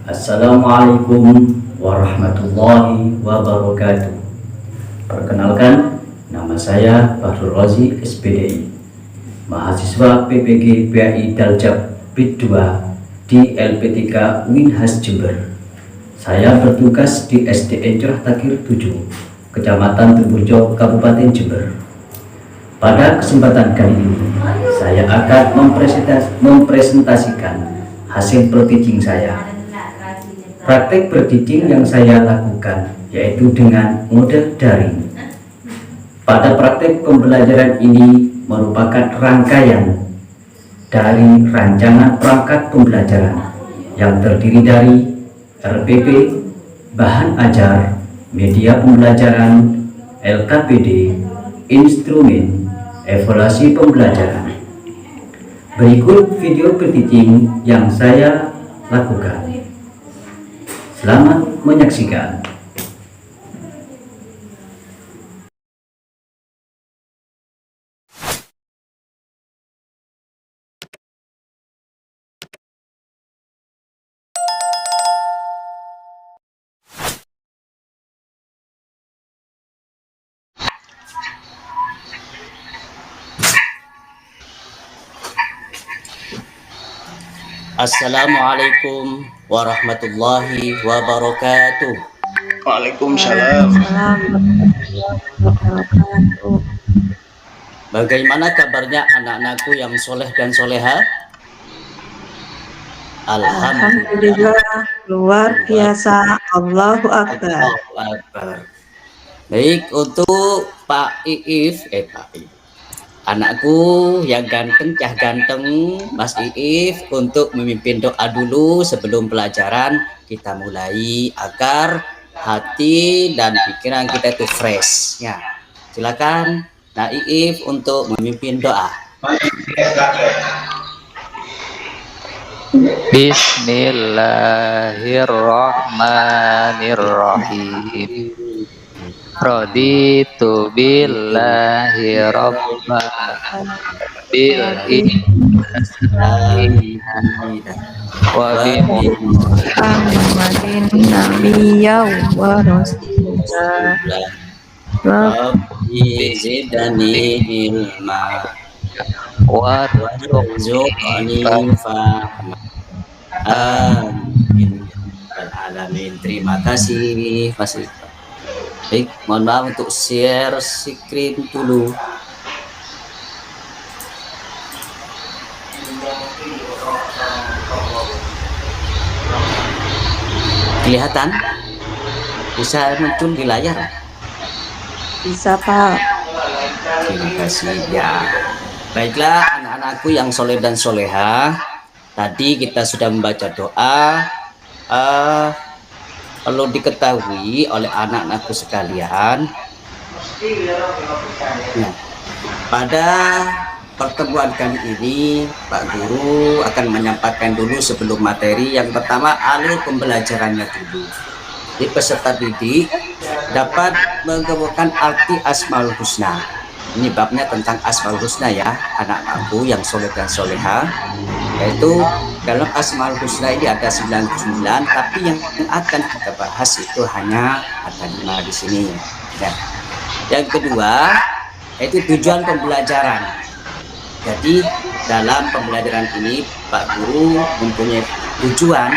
Assalamualaikum warahmatullahi wabarakatuh. Perkenalkan, nama saya Bahrul Razi SPDI, mahasiswa PPG PAI Daljab BID 2 di LP3 Winhas Jember. Saya bertugas di SDN Curah Takir 7, Kecamatan Tumburjo, Kabupaten Jember. Pada kesempatan kali ini, saya akan mempresentasikan hasil per-teaching saya. Praktek per-teaching yang saya lakukan yaitu dengan model daring. Pada praktek pembelajaran ini merupakan rangkaian dari rancangan perangkat pembelajaran yang terdiri dari RPP, bahan ajar, media pembelajaran, LKPD, instrumen, evaluasi pembelajaran. Berikut video per-teaching yang saya lakukan. Selamat menyaksikan. Assalamualaikum warahmatullahi wabarakatuh. Waalaikumsalam. Bagaimana kabarnya anak-anakku yang soleh dan soleha? Alhamdulillah, luar biasa. Allahu Akbar. Allahu Akbar. Baik, untuk Pak Iif, anakku yang ganteng, cah ganteng, Mas Iif, untuk memimpin doa dulu sebelum pelajaran kita mulai agar hati dan pikiran kita itu fresh. Ya, silakan Nah Iif untuk memimpin doa. Bismillahirrahmanirrahim. Raditu billahi rabban bil islami wa bi Muhammadin nabiyya wa rasulah. Rabbi zidni ilma warzuqni fahma. Amin. Alamin. Terima kasih Mas Iif. Baik, mohon maaf untuk share screen dulu. Kelihatan? Bisa muncul di layar? Bisa, Pak. Terima kasih ya. Baiklah anak-anakku yang soleh dan soleha, tadi kita sudah membaca doa. Perlu diketahui oleh anak-anakku sekalian, nah, pada pertemuan kali ini Pak Guru akan menyampaikan dulu sebelum materi. Yang pertama, alur pembelajarannya dulu. Di peserta didik dapat menggabungkan arti Asmaul Husna. Ini babnya tentang Asmaul Husna ya, anak-anakku yang soleh dan soleha. Yaitu dalam Asmaul Husna ini ada 99, tapi yang akan kita bahas itu hanya ada 5 di sini. Ya. Yang kedua, yaitu tujuan pembelajaran. Jadi dalam pembelajaran ini Pak Guru mempunyai tujuan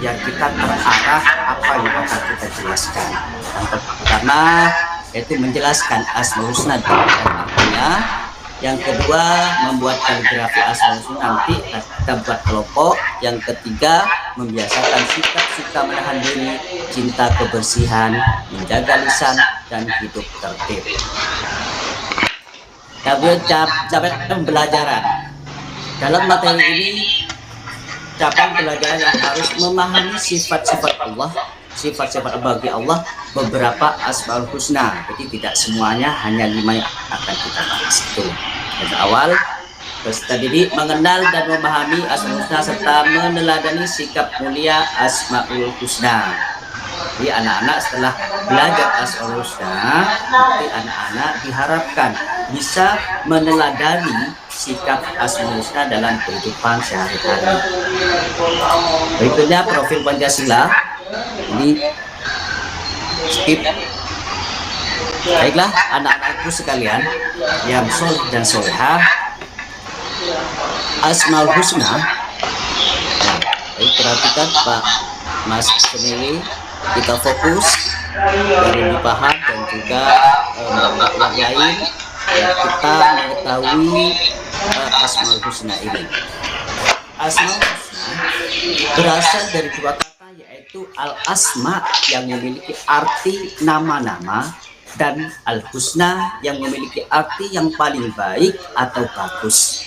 yang kita terarah apa yang akan kita jelaskan. Yang pertama yaitu menjelaskan Asmaul Husna dan artinya. Yang kedua, membuat kaligrafi Asmaul Husna, nanti kita buat kelompok. Yang ketiga, membiasakan sikap suka menahan diri, cinta kebersihan, menjaga lisan, dan hidup tertib. Capaian pembelajaran dalam materi ini, capaian pelajaran yang harus memahami sifat-sifat Allah, sifat-sifat bagi Allah, beberapa Asmaul Husna. Jadi tidak semuanya, hanya 5 yang akan kita bahas itu. Dari awal, peserta didik mengenal dan memahami Asmaul Husna serta meneladani sikap mulia Asmaul Husna. Jadi anak-anak setelah belajar Asmaul Husna, nanti anak-anak diharapkan bisa meneladani sikap Asmaul Husna dalam kehidupan sehari-hari. Berikutnya profil Pancasila. Ini skip. Baiklah anak-anakku sekalian yang soleh dan solehah, Asmaul Husna. Nah, baik, perhatikan Pak Mas Senili, kita fokus dari dipaham dan juga yang lain ya, kita mengetahui Asmaul Husna ini. Asmaul Husna berasal dari dua kata, yaitu al-asma yang memiliki arti nama-nama dan al-husna yang memiliki arti yang paling baik atau bagus.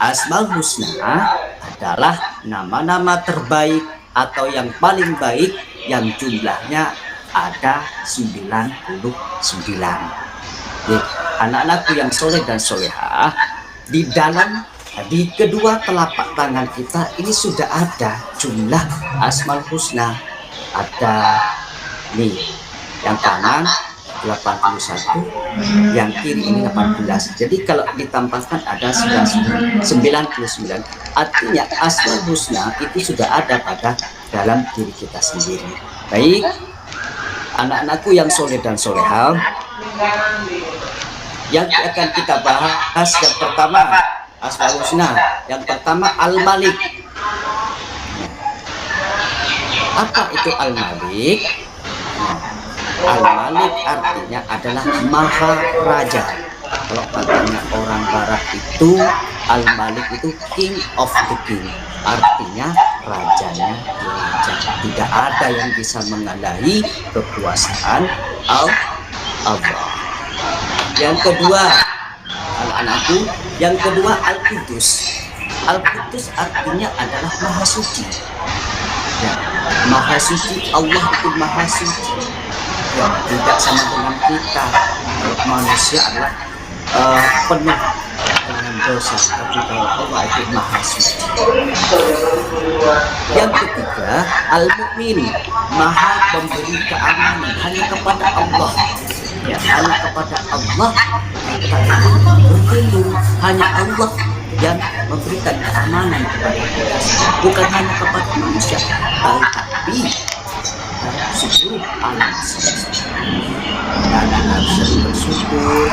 Asmaul Husna adalah nama-nama terbaik atau yang paling baik yang jumlahnya ada 99. Jadi, anak-anakku yang soleh dan solehah, di kedua telapak tangan kita ini sudah ada jumlah Asmaul Husna. Ada nih, yang kanan 81, yang kiri ini 18. Jadi kalau ditambahkan ada 99. Artinya Asmaul Husna itu sudah ada pada dalam diri kita sendiri. Baik, anak-anakku yang soleh dan solehah, yang akan kita bahas yang pertama Asmaul Husna. Yang pertama Al-Malik. Apa itu Al-Malik? Al-Malik artinya adalah Maha Raja. Kalau katanya orang barat itu Al-Malik itu King of the King, artinya rajanya raja. Tidak ada yang bisa mengalahi kekuasaan Allah. Yang kedua, anak-anakku, yang kedua Al-Qudus. Al-Qudus artinya adalah Maha Suci. Ya, Maha Suci, Allah itu Maha Suci. Ya, tidak sama dengan kita. Manusia adalah penuh dengan dosa, tapi kalau Allah itu Maha Suci. Yang ketiga, Al-Mu'min, Maha pemberi keamanan, hanya kepada Allah. Ya, hanya kepada Allah kita berlindung, hanya Allah yang memberikan keamanan kepada kita, bukan hanya kepada manusia, tapi seluruh alam semesta. Dan harus bersyukur.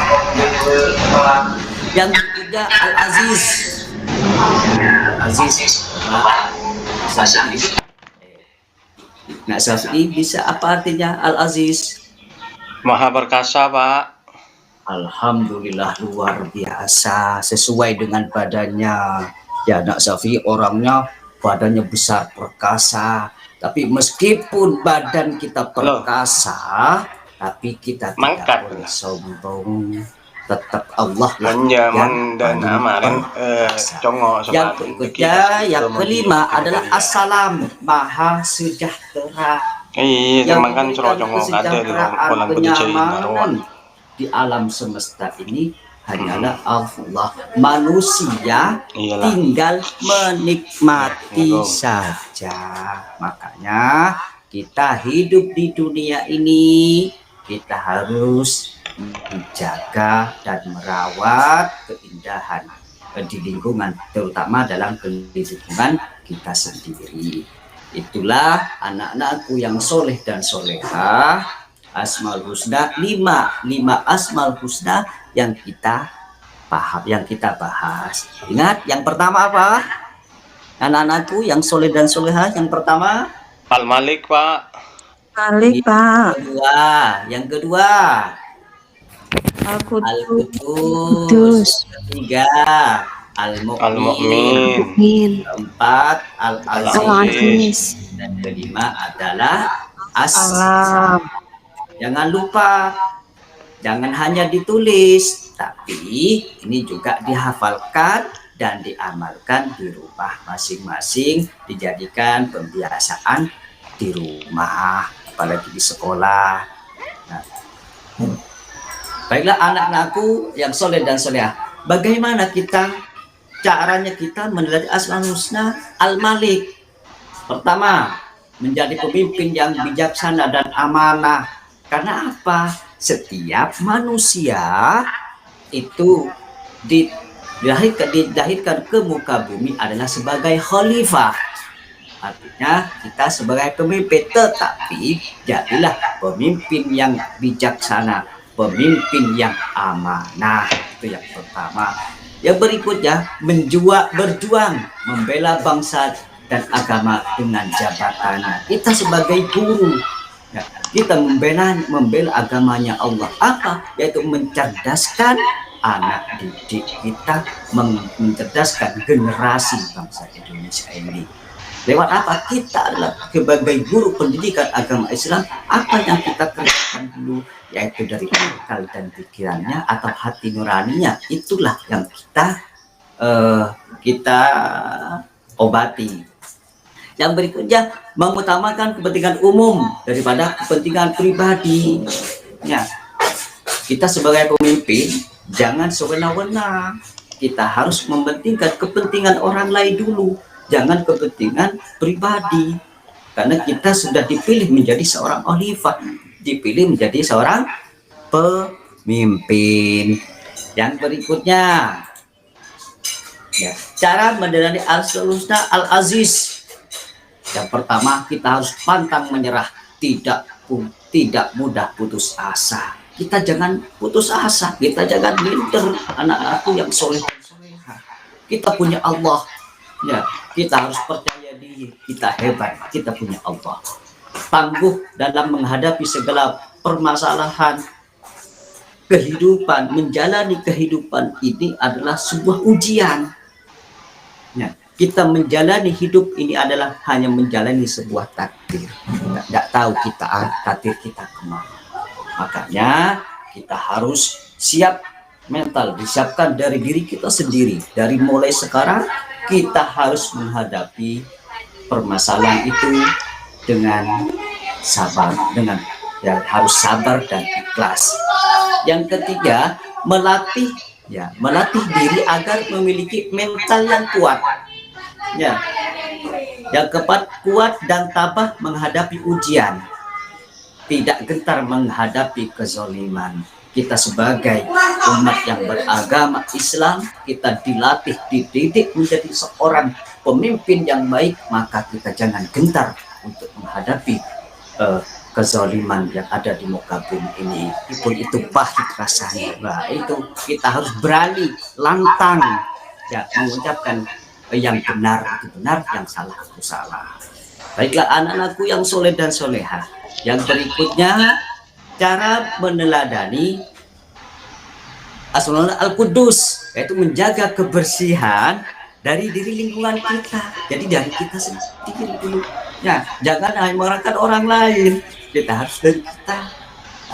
Yang ketiga Al-Aziz. Aziz, Nak Syafi'i, bisa apa artinya Al-Aziz? Maha perkasa, Pak. Alhamdulillah, luar biasa, sesuai dengan badannya. Ya, Nak Syafi'i orangnya badannya besar perkasa, tapi meskipun badan kita perkasa, tapi kita tidak boleh sombong. Tetap Allah yang dan amaran yang berikutnya, yang kelima adalah Assalam, Maha Sejahtera. Iya, makan congo ada di kolam kenyamanan di alam semesta ini hanyalah Allah. Manusia tinggal menikmati saja. Makanya kita hidup di dunia ini, kita harus menjaga dan merawat keindahan di lingkungan, terutama dalam lingkungan kita sendiri. Itulah anak-anakku yang soleh dan solehah, Asmaul Husna, lima Asmaul Husna yang kita paham, yang kita bahas. Ingat, yang pertama apa? Anak-anakku yang soleh dan solehah, yang pertama Al-Malik, Pak. Malik, Pak. Yang kedua Al-Qudus. Ketiga Al-Mu'min. Keempat Al-Aziz. Dan kelima adalah As-Salam. Jangan lupa, jangan hanya ditulis, tapi ini juga dihafalkan dan diamalkan di rumah masing-masing, dijadikan pembiasaan di rumah, apalagi di sekolah. Nah, baiklah anak-anakku yang soleh dan solehah, bagaimana caranya kita meneliti Asmaul Husna? Al-Malik. Pertama, menjadi pemimpin yang bijaksana dan amanah. Karena apa? Setiap manusia itu dilahirkan ke muka bumi adalah sebagai khalifah. Artinya kita sebagai pemimpin, tetapi jadilah pemimpin yang bijaksana, pemimpin yang amanah. Itu yang pertama. Yang berikutnya, berjuang membela bangsa dan agama dengan jabatan. Kita sebagai guru, ya, kita membela agamanya Allah. Apa? Yaitu mencerdaskan anak didik kita, mencerdaskan generasi bangsa Indonesia ini. Lewat apa? Kita adalah sebagai guru pendidikan agama Islam, apa yang kita kerjakan dulu, yaitu dari akal dan pikirannya atau hati nuraninya, itulah yang kita obati. Yang berikutnya, mengutamakan kepentingan umum daripada kepentingan pribadi. Ya, kita sebagai pemimpin jangan sewenang-wenang. Kita harus mementingkan kepentingan orang lain dulu, jangan kepentingan pribadi. Karena kita sudah dipilih menjadi seorang khalifah, dipilih menjadi seorang pemimpin. Yang berikutnya, ya, cara menjalani al-husna al-aziz. Yang pertama, kita harus pantang menyerah, tidak mudah putus asa. Kita jangan putus asa, kita jangan minder, anak-anakku yang soleh-solehah. Kita punya Allah, ya, kita harus percaya diri, kita hebat, kita punya Allah. Tangguh dalam menghadapi segala permasalahan kehidupan. Menjalani kehidupan ini adalah sebuah ujian. Ya, kita menjalani hidup ini adalah hanya menjalani sebuah takdir. Tidak tahu takdir kita kemana. Makanya kita harus siap mental, disiapkan dari diri kita sendiri. Dari mulai sekarang kita harus menghadapi permasalahan itu dengan sabar, harus sabar dan ikhlas. Yang ketiga, melatih diri agar memiliki mental yang kuat. Ya. Yang keempat, kuat dan tabah menghadapi ujian. Tidak gentar menghadapi kezaliman. Kita sebagai umat yang beragama Islam, kita dilatih, dididik menjadi seorang pemimpin yang baik, maka kita jangan gentar untuk menghadapi kezaliman yang ada di muka bumi ini. Meskipun itu pahit rasanya, nah, itu kita harus berani, lantang, ya, mengucapkan yang benar itu benar, yang salah itu salah. Baiklah anak-anakku yang soleh dan solehah. Yang berikutnya, cara meneladani Asmaul Al-Qudus, yaitu menjaga kebersihan dari diri lingkungan kita. Jadi dari kita sendiri dulu. Ya, jangan hanya mengharapkan orang lain. Kita harus dari kita.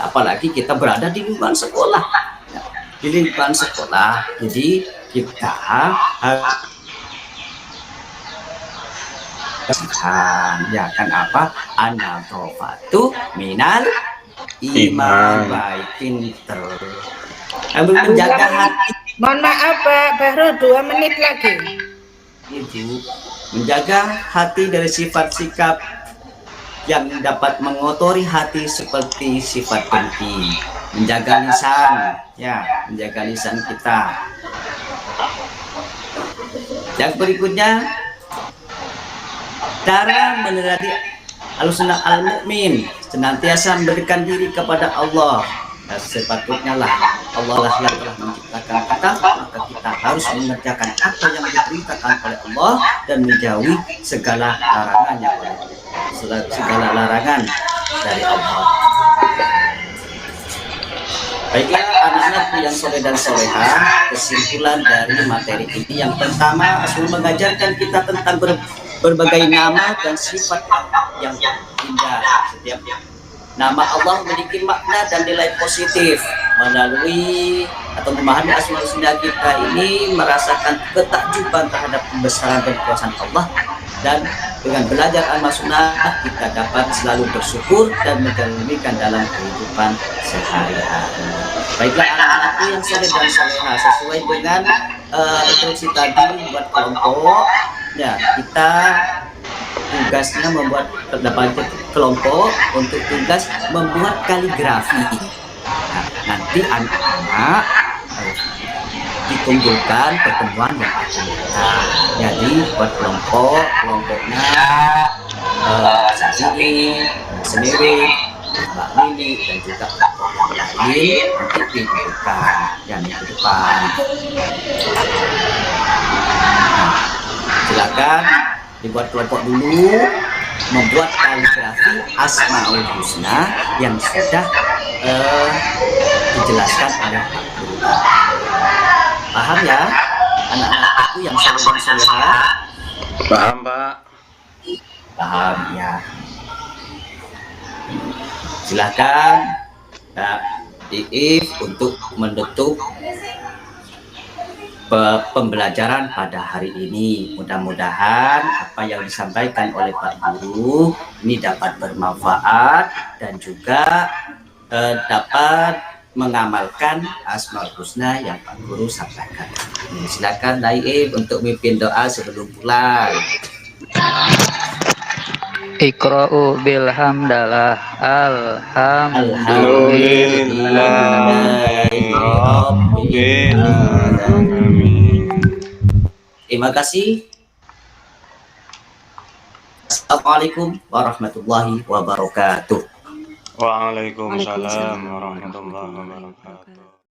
Apalagi kita berada di lingkungan sekolah. Ya, di lingkungan sekolah. Jadi kita harus ya kan apa? An-nadhafatu minal iman. Baik, pinter. Menjaga hati. Mohon maaf Pak, baru 2 menit lagi. Ibu, menjaga hati dari sifat sikap yang dapat mengotori hati seperti sifat dengki. Menjaga lisan, ya, menjaga lisan kita. Yang berikutnya, cara meneladani al-sunnah al-mu'min, senantiasa memberikan diri kepada Allah. Nah, sepatutnya lah Allah lah yang telah menciptakan kita, maka kita harus mengerjakan apa yang diperintahkan oleh Allah dan menjauhi segala larangannya segala larangan dari Allah. Baiklah anak-anakku yang soleh dan solehah, kesimpulan dari materi ini yang pertama, Rasul mengajarkan kita tentang berbagai nama dan sifat yang indah. Setiap nama Allah memiliki makna dan nilai positif. Melalui atau memahami Asmaul Husna kita ini merasakan ketakjuban terhadap kebesaran dan kekuasaan Allah, dan dengan belajar Al-Sunnah kita dapat selalu bersyukur dan menjalanikan dalam kehidupan sehari-hari. Baiklah anak-anakku yang soleh dan solehah, sesuai dengan instruksi tadi buat kelompok, ya, kita tugasnya membuat terdapat kelompok untuk tugas membuat kaligrafi. Nah, nanti anak-anak dikumpulkan pertemuan yang akan datang. Jadi buat kelompoknya Sini, sendiri, Mbak Lili dan juga kelompok yang lain nanti dikumpulkan yang minggu depan. Nah, silakan dibuat kelompok dulu, membuat kaligrafi Asmaul Husna yang sudah dijelaskan oleh Pak Guru. Paham ya, anak-anakku yang soleh-solehah? Paham, Pak. Paham ya. Silakan Pak Iif untuk menutup pembelajaran pada hari ini. Mudah-mudahan apa yang disampaikan oleh Pak Guru ini dapat bermanfaat dan juga dapat mengamalkan Asmaul Husna yang Pak Guru sampaikan. Silakan Naib untuk mimpin doa sebelum pulang. Iqra'u bilhamdalah Terima kasih. Assalamualaikum warahmatullahi wabarakatuh. Waalaikumsalam warahmatullahi wabarakatuh.